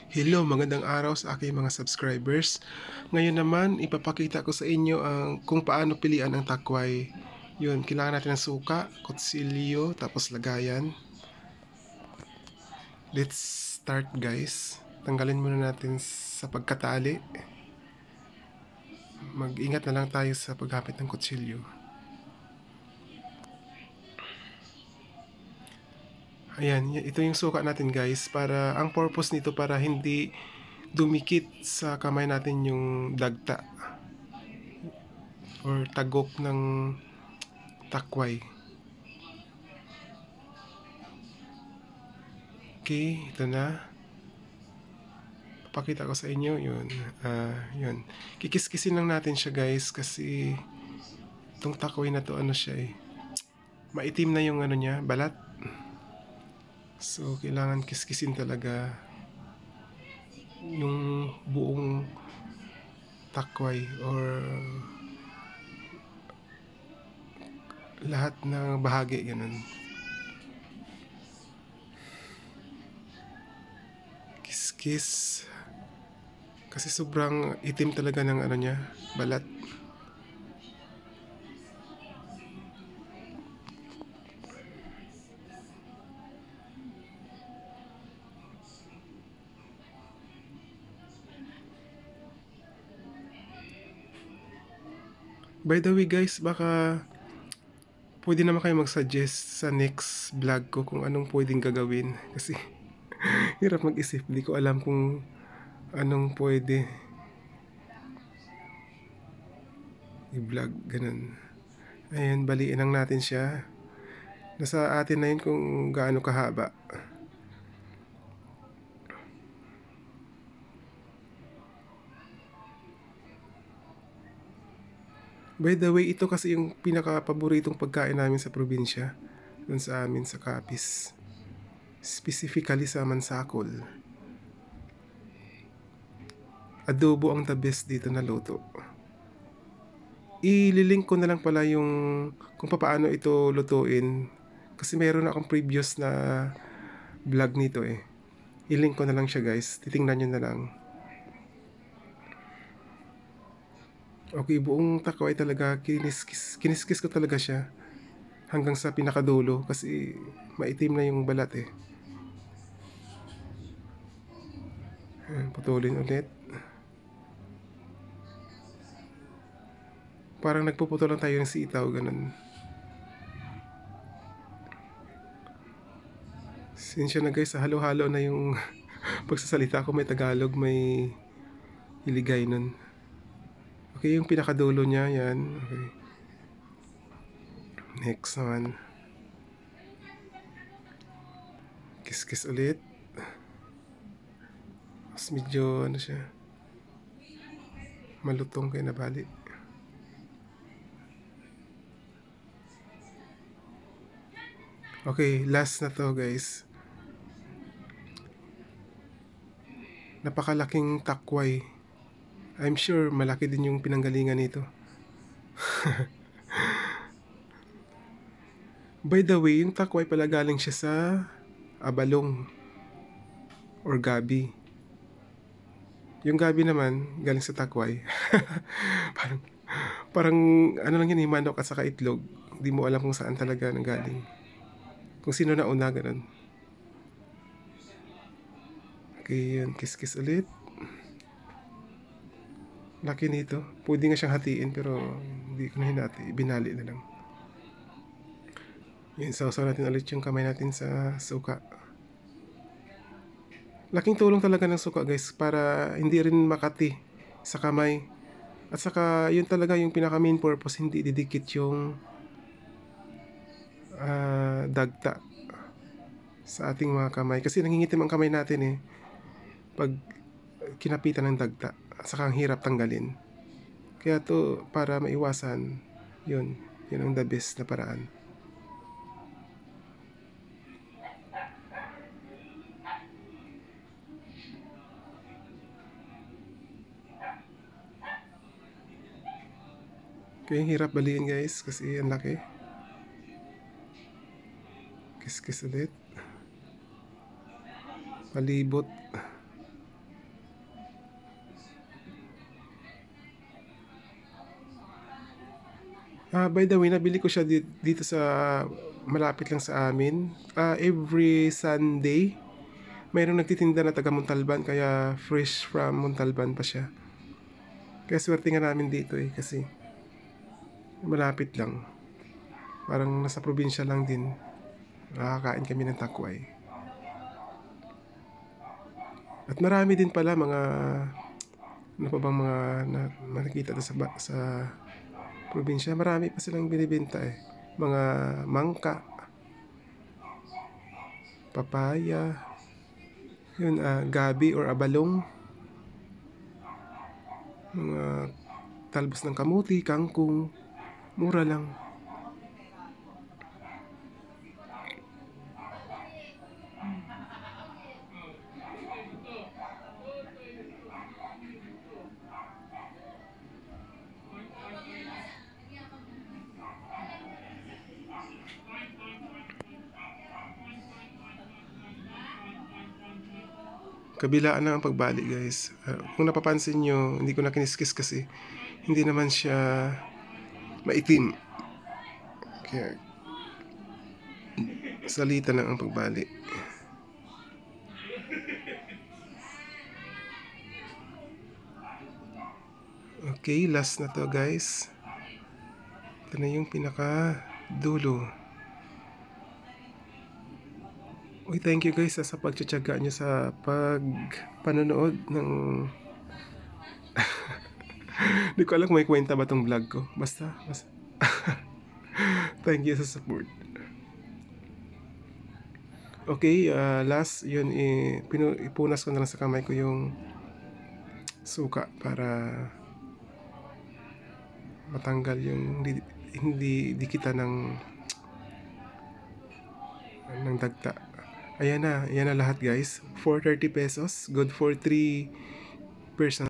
Hello, magandang araw sa aking mga subscribers. Ngayon naman, ipapakita ko sa inyo ang kung paano pilian ang takway. Yun, kailangan natin ng suka, kutsilyo, tapos lagayan. Let's start guys. Tanggalin muna natin sa pagkatali. Mag-ingat na lang tayo sa paggamit ng kutsilyo. Ayan, ito yung suka natin guys. Para, ang purpose nito para hindi dumikit sa kamay natin yung dagta or tagok ng takway. Okay, ito na. Pakita ko sa inyo, yun. Yun. Kikis-kisin lang natin siya guys kasi itong takway na to, ano siya eh. Maitim na yung ano niya, balat. So, kailangan kiskisin talaga yung buong takway or lahat ng bahagi, ganun. Kiss-kiss. Kasi sobrang itim talaga ng ano niya, balat. By the way guys, baka pwede naman kayo mag-suggest sa next vlog ko kung anong pwedeng gagawin. Kasi hirap mag-isip, di ko alam kung anong pwede i-vlog, ganun. Ayan, baliin lang natin siya. Nasa atin na yun kung gaano kahaba. By the way, ito kasi yung pinaka-paboritong pagkain namin sa probinsya. Dun sa amin sa Capiz. Specifically sa Mansakol. Adobo ang the best dito na luto. Ililink ko na lang pala yung kung paano ito lutuin. Kasi meron akong previous na vlog nito eh. I-link ko na lang siya guys. Titingnan nyo na lang. Okay, buong takway talaga, kiniskis ko talaga siya hanggang sa pinakadulo kasi maitim na yung balat eh. Putulin ulit. Parang nagpuputol lang tayo ng sitaw, ganun. Sinsya na guys, halo-halo na yung pagsasalita ko, may Tagalog, may Iligay nun. Okay, yung pinakadulo niya, yan. Okay. Next naman. Kiss-kiss ulit. Mas medyo, ano siya, malutong kayo nabali. Okay, last na to guys. Napakalaking takway. I'm sure malaki din yung pinanggalingan nito. By the way, yung takway pala galing siya sa abalong or gabi. Yung gabi naman galing sa takway. parang ano lang yun, manok at saka itlog. Hindi mo alam kung saan talaga nanggaling. Kung sino na una, ganun. Okay, yun. Kiss-kiss ulit. Laki nito. Pwede nga siyang hatiin pero hindi ko na hinati. Binali na lang. Yun, sausaw natin ulit yung kamay natin sa suka. Laking tulong talaga ng suka guys para hindi rin makati sa kamay. At saka yun talaga yung pinaka main purpose, hindi didikit yung dagta sa ating mga kamay. Kasi nangingitim ang kamay natin eh pag kinapitan ng dagta. At saka ang hirap tanggalin. Kaya to, para maiwasan, yun ang the best na paraan. Kaya hirap baliin guys kasi ang laki. Kiss-kiss ulit. Palibot. By the way, nabili ko siya dito sa malapit lang sa amin. Every Sunday, mayroong nagtitinda na taga Montalban, kaya fresh from Montalban pa siya. Kaya swerte nga namin dito kasi malapit lang. Parang nasa probinsya lang din. Nakakain kami ng takway. At marami din pala mga ano pa bang mga nakikita sa probinsya. Marami pa silang binibenta mga mangka, papaya, yun, gabi or abalong, mga talbos ng kamuti, kangkong, mura lang. Kabilaan lang ang pagbalik, guys. Kung napapansin nyo, hindi ko na kiniskis kasi hindi naman siya maitim. Kaya salita lang ang pagbalik. Okay, last na to, guys. Ito na yung pinaka dulo. Uy, thank you guys sa pagtsatsaga nyo sa panonood ng Hindi ko alam kung may kwenta ba tong vlog ko. Basta. Thank you sa support. Okay, last yun, ipunas ko na lang sa kamay ko yung suka para matanggal yung hindi dikitan ng dagta. Ayan na lahat, guys. 430 pesos. Good for 3 person.